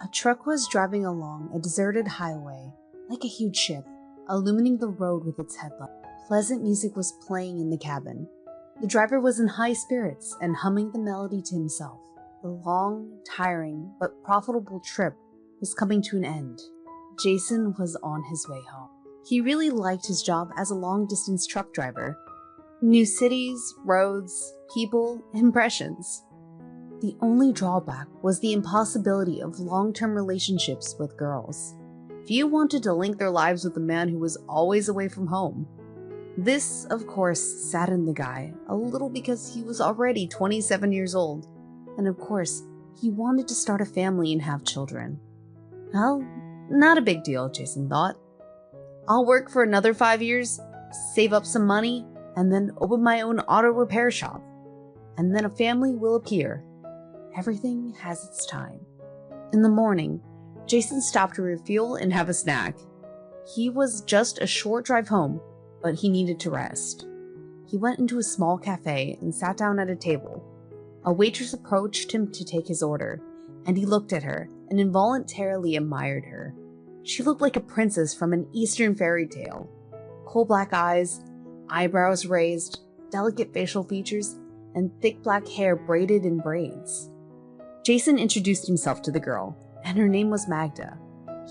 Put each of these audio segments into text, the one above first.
A truck was driving along a deserted highway, like a huge ship, illumining the road with its headlight. Pleasant music was playing in the cabin. The driver was in high spirits and humming the melody to himself. The long, tiring, but profitable trip was coming to an end. Jason was on his way home. He really liked his job as a long-distance truck driver. New cities, roads, people, impressions. The only drawback was the impossibility of long-term relationships with girls. Few wanted to link their lives with a man who was always away from home. This, of course, saddened the guy a little because he was already 27 years old, and of course, he wanted to start a family and have children. Well, not a big deal, Jason thought. I'll work for another 5 years, save up some money, and then open my own auto repair shop. And then a family will appear. Everything has its time. In the morning, Jason stopped to refuel and have a snack. He was just a short drive home, but he needed to rest. He went into a small cafe and sat down at a table. A waitress approached him to take his order, and he looked at her and involuntarily admired her. She looked like a princess from an Eastern fairy tale. Coal-black eyes, eyebrows raised, delicate facial features, and thick black hair braided in braids. Jason introduced himself to the girl, and her name was Magda.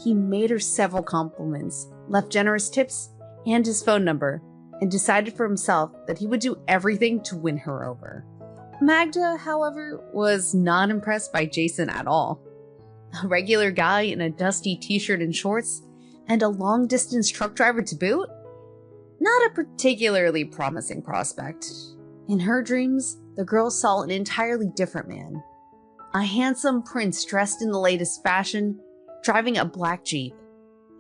He made her several compliments, left generous tips, and his phone number, and decided for himself that he would do everything to win her over. Magda, however, was not impressed by Jason at all. A regular guy in a dusty t-shirt and shorts, and a long-distance truck driver to boot? Not a particularly promising prospect. In her dreams, the girl saw an entirely different man. A handsome prince dressed in the latest fashion, driving a black Jeep.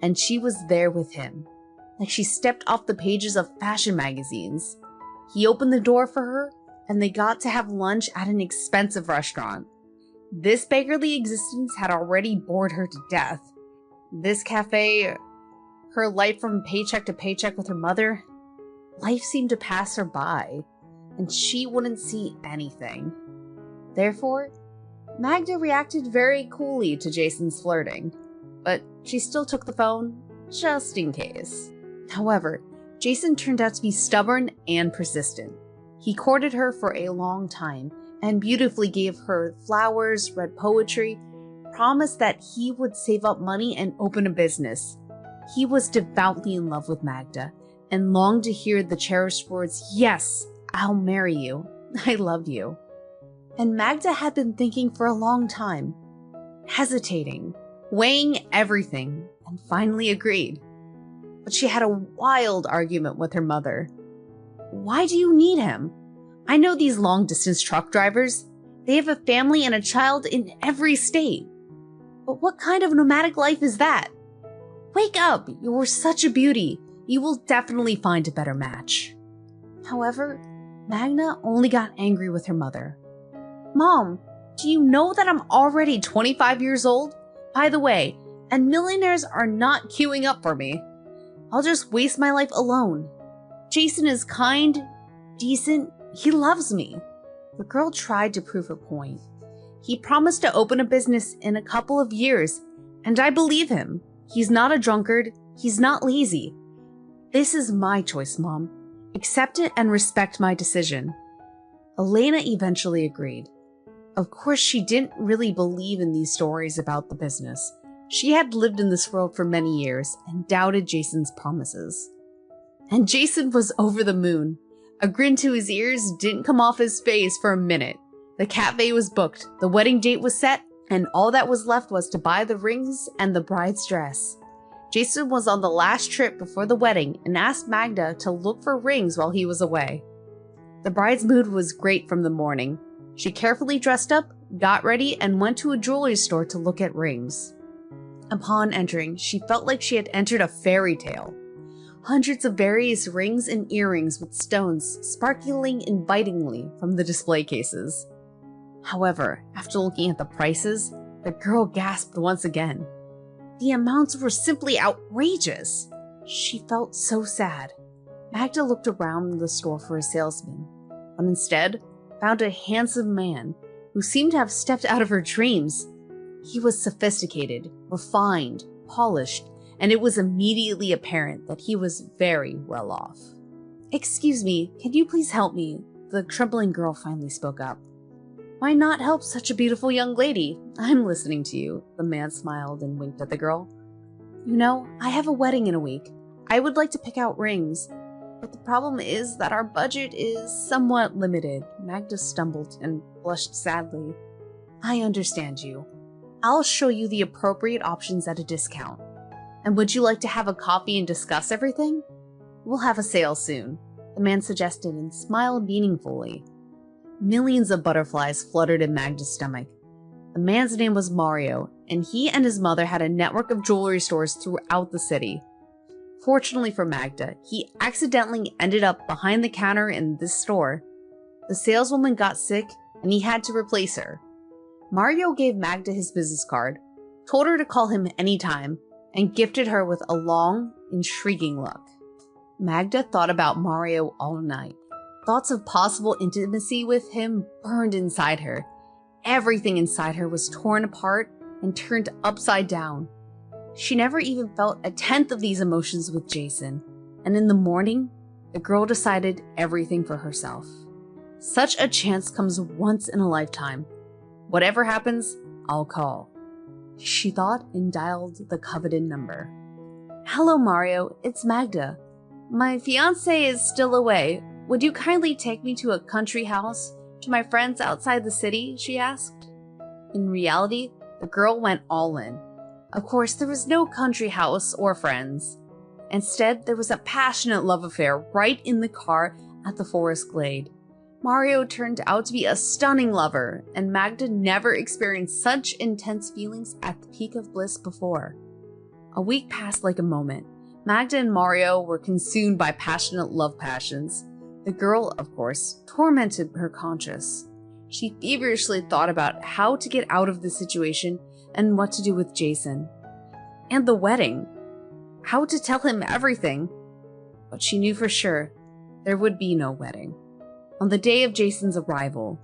And she was there with him, like she stepped off the pages of fashion magazines. He opened the door for her, and they got to have lunch at an expensive restaurant. This beggarly existence had already bored her to death. This cafe, her life from paycheck to paycheck with her mother, life seemed to pass her by, and she wouldn't see anything. Therefore, Magda reacted very coolly to Jason's flirting, but she still took the phone, just in case. However, Jason turned out to be stubborn and persistent. He courted her for a long time, and beautifully gave her flowers, read poetry, promised that he would save up money and open a business. He was devoutly in love with Magda, and longed to hear the cherished words, "Yes, I'll marry you. I love you." And Magda had been thinking for a long time, hesitating, weighing everything, and finally agreed. But she had a wild argument with her mother. "Why do you need him? I know these long-distance truck drivers. They have a family and a child in every state. But what kind of nomadic life is that? Wake up, you're such a beauty. You will definitely find a better match." However, Magda only got angry with her mother. "Mom, do you know that I'm already 25 years old? By the way, and millionaires are not queuing up for me. I'll just waste my life alone. Jason is kind, decent, he loves me." The girl tried to prove her point. "He promised to open a business in a couple of years, and I believe him. He's not a drunkard, he's not lazy. This is my choice, Mom. Accept it and respect my decision." Elena eventually agreed. Of course, she didn't really believe in these stories about the business. She had lived in this world for many years and doubted Jason's promises. And Jason was over the moon. A grin to his ears didn't come off his face for a minute. The cafe was booked, the wedding date was set, and all that was left was to buy the rings and the bride's dress. Jason was on the last trip before the wedding and asked Magda to look for rings while he was away. The bride's mood was great from the morning. She carefully dressed up, got ready, and went to a jewelry store to look at rings. Upon entering, she felt like she had entered a fairy tale. Hundreds of various rings and earrings with stones sparkling invitingly from the display cases. However, after looking at the prices, the girl gasped once again. The amounts were simply outrageous. She felt so sad. Magda looked around the store for a salesman, but instead found a handsome man who seemed to have stepped out of her dreams. He was sophisticated, refined, polished, and it was immediately apparent that he was very well off. "Excuse me, can you please help me?" the trembling girl finally spoke up. "Why not help such a beautiful young lady? I'm listening to you," the man smiled and winked at the girl. "You know, I have a wedding in a week. I would like to pick out rings, but the problem is that our budget is somewhat limited." Magda stumbled and blushed sadly. "I understand you. I'll show you the appropriate options at a discount. And would you like to have a coffee and discuss everything? We'll have a sale soon," the man suggested and smiled meaningfully. Millions of butterflies fluttered in Magda's stomach. The man's name was Mario, and he and his mother had a network of jewelry stores throughout the city. Fortunately for Magda, he accidentally ended up behind the counter in this store. The saleswoman got sick, and he had to replace her. Mario gave Magda his business card, told her to call him anytime, and gifted her with a long, intriguing look. Magda thought about Mario all night. Thoughts of possible intimacy with him burned inside her. Everything inside her was torn apart and turned upside down. She never even felt a tenth of these emotions with Jason, and in the morning, the girl decided everything for herself. Such a chance comes once in a lifetime. Whatever happens, I'll call, she thought, and dialed the coveted number. "Hello, Mario, it's Magda. My fiancé is still away. Would you kindly take me to a country house, to my friends outside the city?" she asked. In reality, the girl went all in. Of course, there was no country house or friends. Instead, there was a passionate love affair right in the car at the forest glade. Mario turned out to be a stunning lover, and Magda never experienced such intense feelings at the peak of bliss before. A week passed like a moment. Magda and Mario were consumed by passionate love passions. The girl, of course, tormented her conscience. She feverishly thought about how to get out of the situation and what to do with Jason. And the wedding. How to tell him everything. But she knew for sure there would be no wedding. On the day of Jason's arrival,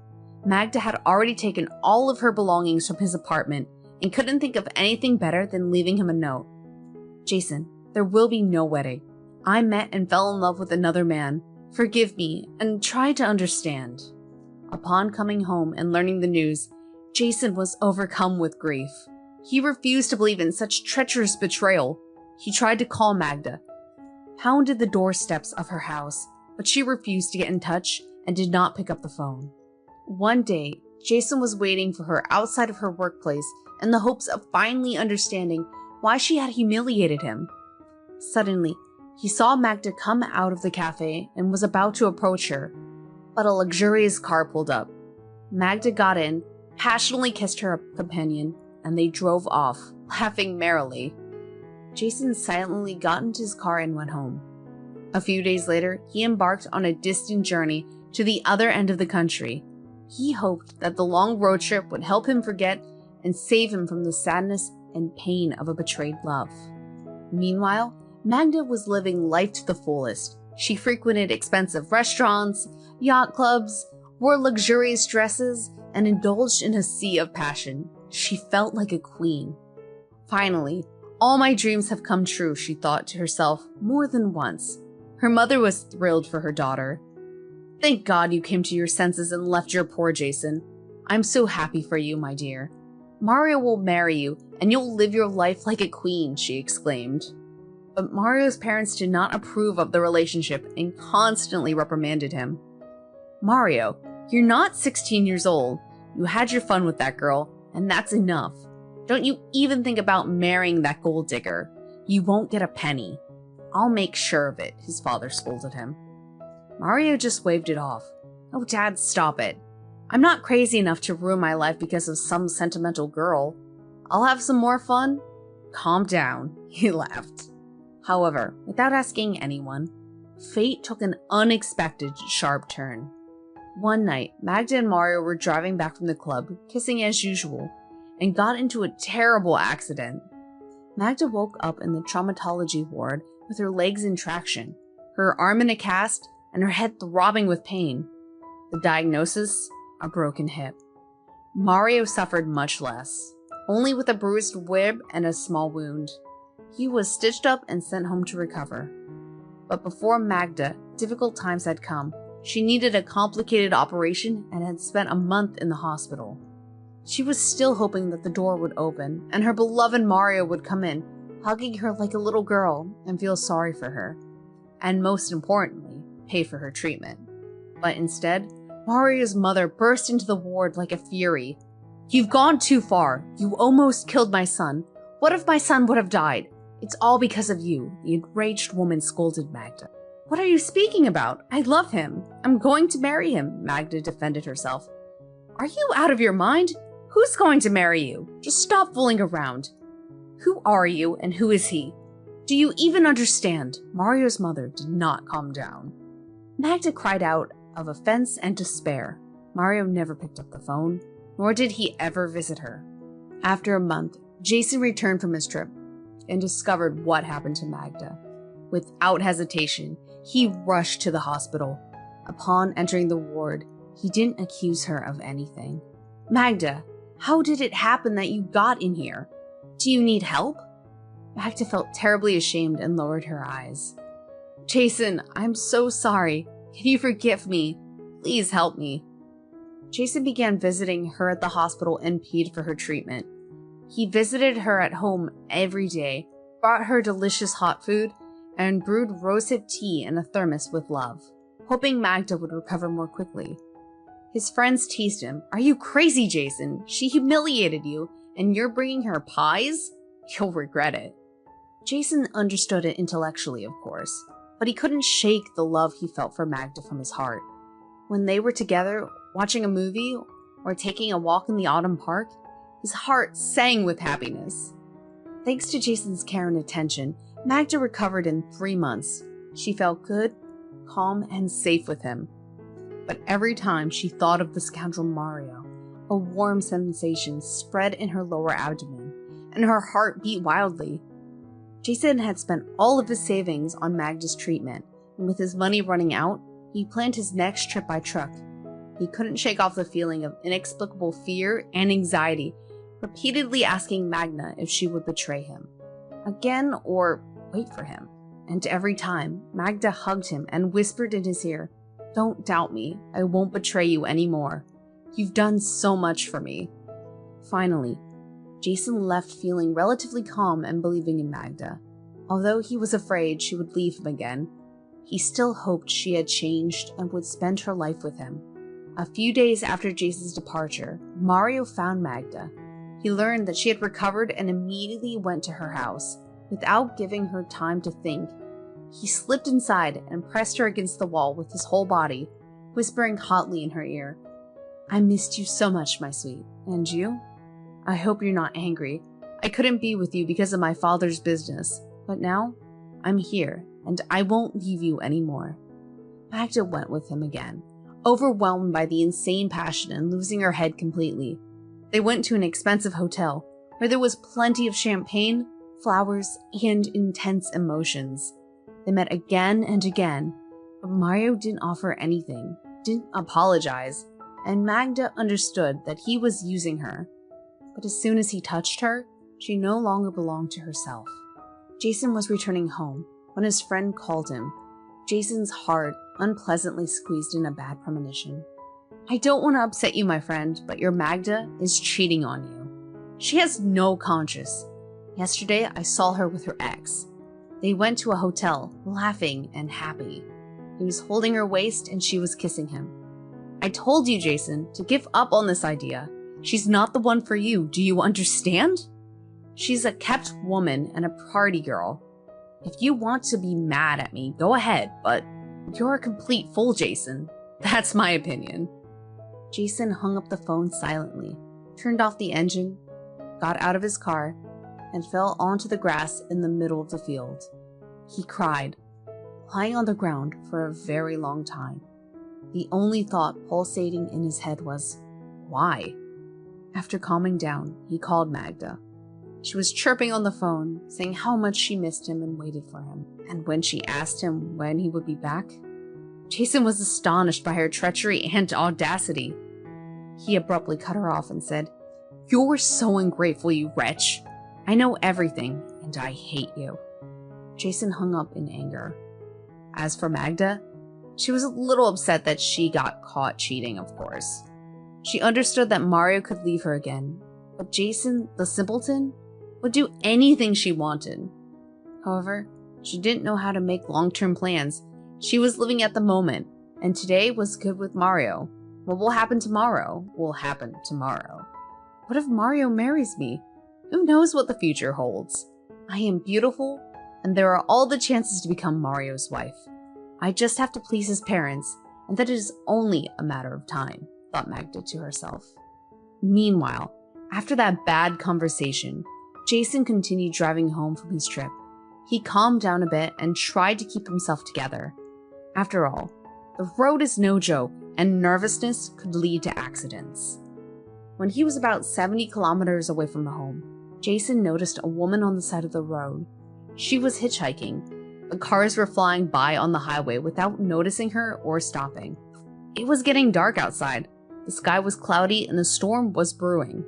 Magda had already taken all of her belongings from his apartment and couldn't think of anything better than leaving him a note. "Jason, there will be no wedding. I met and fell in love with another man. Forgive me and try to understand." Upon coming home and learning the news, Jason was overcome with grief. He refused to believe in such treacherous betrayal. He tried to call Magda, pounded the doorsteps of her house, but she refused to get in touch and did not pick up the phone. One day, Jason was waiting for her outside of her workplace in the hopes of finally understanding why she had humiliated him. Suddenly, he saw Magda come out of the cafe and was about to approach her, but a luxurious car pulled up. Magda got in, passionately kissed her companion, and they drove off, laughing merrily. Jason silently got into his car and went home. A few days later, he embarked on a distant journey to the other end of the country. He hoped that the long road trip would help him forget and save him from the sadness and pain of a betrayed love. Meanwhile, Magda was living life to the fullest. She frequented expensive restaurants, yacht clubs, wore luxurious dresses, and indulged in a sea of passion. She felt like a queen. Finally, all my dreams have come true, she thought to herself more than once. Her mother was thrilled for her daughter. "Thank God you came to your senses and left your poor Jason. I'm so happy for you, my dear. Mario will marry you, and you'll live your life like a queen," she exclaimed. But Mario's parents did not approve of the relationship and constantly reprimanded him. "Mario, you're not 16 years old. You had your fun with that girl, and that's enough. Don't you even think about marrying that gold digger. You won't get a penny." "I'll make sure of it," his father scolded him. Mario just waved it off. "Oh, Dad, stop it. I'm not crazy enough to ruin my life because of some sentimental girl. I'll have some more fun." "Calm down," he laughed. However, without asking anyone, fate took an unexpected sharp turn. One night, Magda and Mario were driving back from the club, kissing as usual, and got into a terrible accident. Magda woke up in the traumatology ward with her legs in traction, her arm in a cast, and her head throbbing with pain. The diagnosis? A broken hip. Mario suffered much less. only with a bruised rib and a small wound. He was stitched up and sent home to recover. But before Magda, difficult times had come. She needed a complicated operation and had spent a month in the hospital. She was still hoping that the door would open and her beloved Mario would come in, hugging her like a little girl and feel sorry for her. And most importantly, pay for her treatment. But instead, Mario's mother burst into the ward like a fury. "You've gone too far. You almost killed my son. What if my son would have died? It's all because of you," the enraged woman scolded Magda. "What are you speaking about? I love him. I'm going to marry him," Magda defended herself. "Are you out of your mind? Who's going to marry you? Just stop fooling around. Who are you and who is he? Do you even understand?" Mario's mother did not calm down. Magda cried out of offense and despair. Mario never picked up the phone, nor did he ever visit her. After a month, Jason returned from his trip and discovered what happened to Magda. Without hesitation, he rushed to the hospital. Upon entering the ward, he didn't accuse her of anything. "Magda, how did it happen that you got in here? Do you need help?" Magda felt terribly ashamed and lowered her eyes. "Jason, I'm so sorry. Can you forgive me? Please help me." Jason began visiting her at the hospital and paid for her treatment. He visited her at home every day, brought her delicious hot food, and brewed rosehip tea in a thermos with love, hoping Magda would recover more quickly. His friends teased him. "Are you crazy, Jason? She humiliated you, and you're bringing her pies? You'll regret it." Jason understood it intellectually, of course, but he couldn't shake the love he felt for Magda from his heart. When they were together, watching a movie or taking a walk in the autumn park, his heart sang with happiness. Thanks to Jason's care and attention, Magda recovered in 3 months. She felt good, calm, and safe with him. But every time she thought of the scoundrel Mario, a warm sensation spread in her lower abdomen, and her heart beat wildly. Jason had spent all of his savings on Magda's treatment, and with his money running out, he planned his next trip by truck. He couldn't shake off the feeling of inexplicable fear and anxiety, repeatedly asking Magda if she would betray him again or wait for him. And every time, Magda hugged him and whispered in his ear, "Don't doubt me. I won't betray you anymore. You've done so much for me." Finally, Jason left feeling relatively calm and believing in Magda. Although he was afraid she would leave him again, he still hoped she had changed and would spend her life with him. A few days after Jason's departure, Mario found Magda. He learned that she had recovered and immediately went to her house. Without giving her time to think, he slipped inside and pressed her against the wall with his whole body, whispering hotly in her ear, "I missed you so much, my sweet. And you? I hope you're not angry. I couldn't be with you because of my father's business, but now I'm here, and I won't leave you anymore." Magda went with him again, overwhelmed by the insane passion and losing her head completely. They went to an expensive hotel, where there was plenty of champagne, flowers, and intense emotions. They met again and again, but Mario didn't offer anything, didn't apologize, and Magda understood that he was using her. But as soon as he touched her, she no longer belonged to herself. Jason was returning home when his friend called him. Jason's heart unpleasantly squeezed in a bad premonition. "I don't want to upset you, my friend, but your Magda is cheating on you. She has no conscience. Yesterday, I saw her with her ex. They went to a hotel, laughing and happy. He was holding her waist and she was kissing him. I told you, Jason, to give up on this idea. She's not the one for you. Do you understand? She's a kept woman and a party girl. If you want to be mad at me, go ahead, but you're a complete fool, Jason. That's my opinion." Jason hung up the phone silently, turned off the engine, got out of his car, and fell onto the grass in the middle of the field. He cried, lying on the ground for a very long time. The only thought pulsating in his head was, why? After calming down, he called Magda. She was chirping on the phone, saying how much she missed him and waited for him. And when she asked him when he would be back, Jason was astonished by her treachery and audacity. He abruptly cut her off and said, You're so ungrateful, you wretch. I know everything, and I hate you. Jason hung up in anger. As for Magda, she was a little upset that she got caught cheating, of course. She understood that Mario could leave her again, but Jason, the simpleton, would do anything she wanted. However, she didn't know how to make long-term plans. She was living at the moment, and today was good with Mario. What will happen tomorrow will happen tomorrow. What if Mario marries me? Who knows what the future holds? I am beautiful, and there are all the chances to become Mario's wife. I just have to please his parents, and that it is only a matter of time, thought Magda to herself. Meanwhile, after that bad conversation, Jason continued driving home from his trip. He calmed down a bit and tried to keep himself together. After all, the road is no joke, and nervousness could lead to accidents. When he was about 70 kilometers away from home, Jason noticed a woman on the side of the road. She was hitchhiking. The cars were flying by on the highway without noticing her or stopping. It was getting dark outside. The sky was cloudy and a storm was brewing.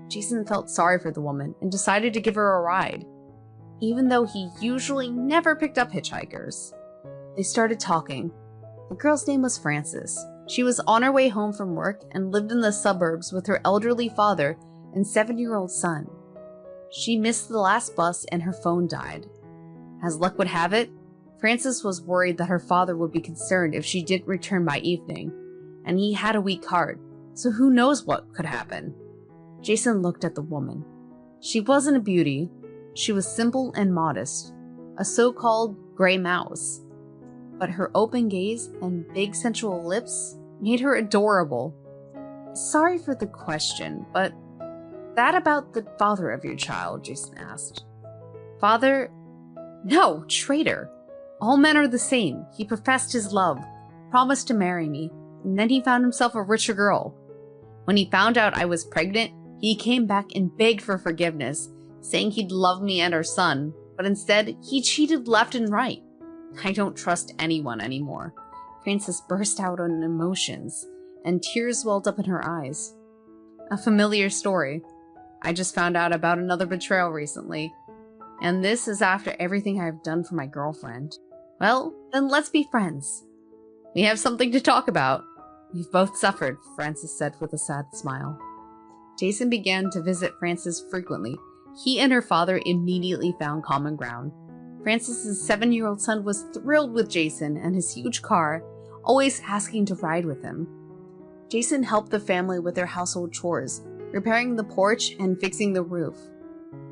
Jason felt sorry for the woman and decided to give her a ride, even though he usually never picked up hitchhikers. They started talking. The girl's name was Frances. She was on her way home from work and lived in the suburbs with her elderly father and 7-year-old son. She missed the last bus and her phone died. As luck would have it, Frances was worried that her father would be concerned if she didn't return by evening, and he had a weak heart, so who knows what could happen. Jason looked at the woman. She wasn't a beauty. She was simple and modest, a so-called gray mouse. But her open gaze and big sensual lips made her adorable. Sorry for the question, but that about the father of your child, Jason asked. Father? No, traitor. All men are the same. He professed his love, promised to marry me, and then he found himself a richer girl. When he found out I was pregnant, he came back and begged for forgiveness, saying he'd love me and our son, but instead, he cheated left and right. I don't trust anyone anymore. Frances burst out on emotions, and tears welled up in her eyes. A familiar story. I just found out about another betrayal recently, and this is after everything I've done for my girlfriend. Well, then let's be friends. We have something to talk about. We've both suffered, Frances said with a sad smile. Jason began to visit Frances frequently. He and her father immediately found common ground. Frances's 7-year-old son was thrilled with Jason and his huge car, always asking to ride with him. Jason helped the family with their household chores, repairing the porch and fixing the roof.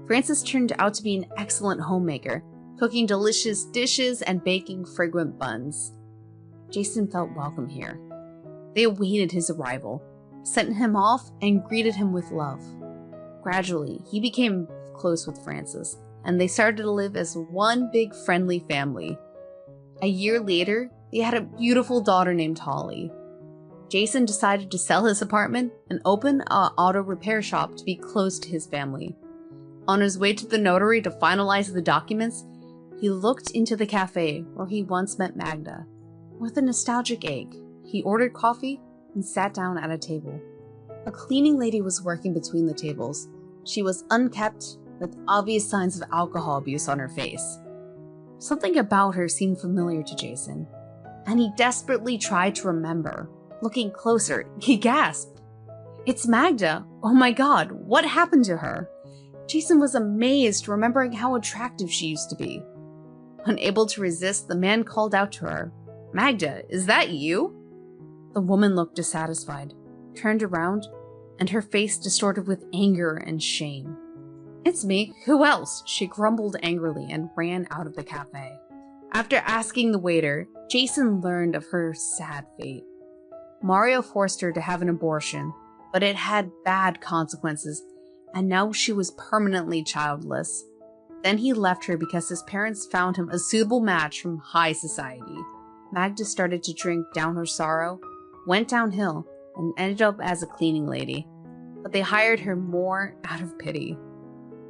Frances turned out to be an excellent homemaker, cooking delicious dishes and baking fragrant buns. Jason felt welcome here. They awaited his arrival, sent him off, and greeted him with love. Gradually, he became close with Frances, and they started to live as one big friendly family. A year later, they had a beautiful daughter named Holly. Jason decided to sell his apartment and open an auto repair shop to be close to his family. On his way to the notary to finalize the documents, he looked into the cafe where he once met Magda. With a nostalgic ache, he ordered coffee and sat down at a table. A cleaning lady was working between the tables. She was unkempt, with obvious signs of alcohol abuse on her face. Something about her seemed familiar to Jason, and he desperately tried to remember. Looking closer, he gasped. It's Magda! Oh my god, what happened to her? Jason was amazed, remembering how attractive she used to be. Unable to resist, the man called out to her, Magda, is that you? The woman looked dissatisfied, turned around, and her face distorted with anger and shame. It's me, who else? She grumbled angrily and ran out of the cafe. After asking the waiter, Jason learned of her sad fate. Mario forced her to have an abortion, but it had bad consequences, and now she was permanently childless. Then he left her because his parents found him a suitable match from high society. Magda started to drink down her sorrow, went downhill, and ended up as a cleaning lady, but they hired her more out of pity.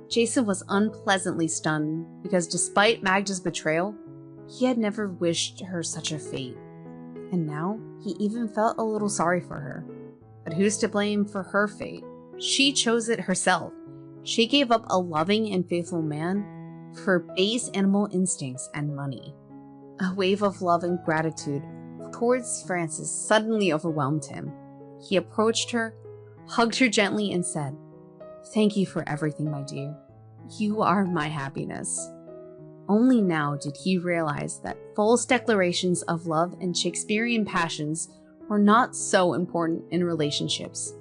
Jason was unpleasantly stunned because despite Magda's betrayal, he had never wished her such a fate. And now, he even felt a little sorry for her. But who's to blame for her fate? She chose it herself. She gave up a loving and faithful man for base animal instincts and money. A wave of love and gratitude towards Frances suddenly overwhelmed him. He approached her, hugged her gently, and said, "Thank you for everything, my dear. You are my happiness." Only now did he realize that false declarations of love and Shakespearean passions were not so important in relationships.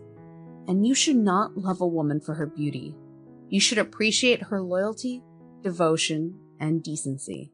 And you should not love a woman for her beauty. You should appreciate her loyalty, devotion, and decency.